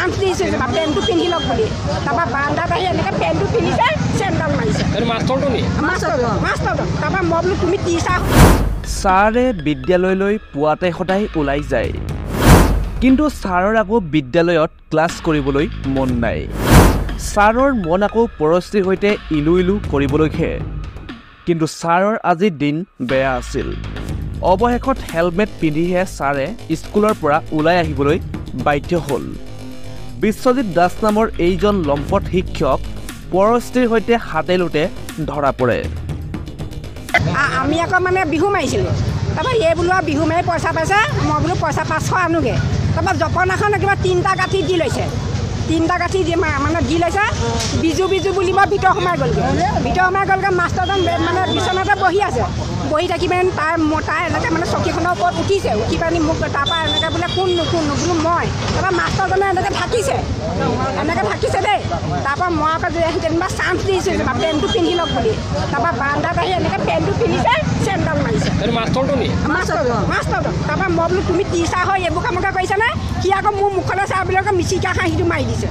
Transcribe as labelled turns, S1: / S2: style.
S1: chance দিছে যে পেণ্টটো পিন্ধি লওক বুলি তাৰপৰা বাৰান্দাত আহি এনেকৈ পেণ্টটো পিন্ধিছে চেণ্ডেল মাৰিছে মাষ্টৰটো তাৰপৰা মই বোলো তুমি টিচাৰ
S2: ছাৰে বিদ্যালয়লৈ পুৱাতে সদায় ওলাই যায় কিন্তু ছাৰৰ আকৌ বিদ্যালয়ত ক্লাছ কৰিবলৈ মন নাই ছাৰৰ মন আকৌ পৰশ্ৰীৰ সৈতে ইলু ইলু কৰিবলৈহে কিন্তু ছাৰৰ আজি দিন বেয়া আছিল অৱশেষত হেলমেট পিন্ধিহে ছাৰে স্কুলৰ পৰা ওলাই আহিবলৈ বাধ্য হ'ল বিশ্বজিৎ দাস নামৰ এইজন লম্পট শিক্ষক পৰশ্ৰীৰ সৈতে হাতে লোটে ধৰা পৰে
S1: আমি আকৌ মানে বিহু মাৰিছিলোঁ তাৰপৰা এই বোলো বিহু মাৰি পইচা পাইছে মই বোলো পইচা 500 আনোগৈ তাৰপৰা জপনাখন কিবা 3টা গাঁঠি দি লৈছে 3টা গাঁঠি দি মানে দি লৈছে বিজু বিজু বুলি মই ভিতৰ সোমাই গ'লগৈ মাষ্টৰজন মানে বিচনাতে বহি আছে বহি থাকি মানে তাই এনেকৈ মানে চকীখনৰ ওপৰত উঠিছে উঠি পানি মোক তাৰপৰা এনেকৈ বোলে কোন বোলো মই তাৰপৰা মাষ্টৰজনে এনেকৈ থাকিছে দেই তাৰপৰা মই আকৌ যেনিবা চান্স দিছোঁ যেনিবা পেণ্টটো পিন্ধি লওক বুলি তাৰপৰা বাৰান্দাত আহি এনেকৈ পেণ্টটো পিন্ধিছে চেণ্ডেল মাৰিছে মাষ্টৰটো তাৰপৰা মই বোলো তুমি টিচাৰ হয় এইবোৰ কামকে কৰিছানে সি আকৌ মোৰ মুখলৈ চাই বুলি আকৌ মিচিকা হাঁহিটো মাৰি দিছে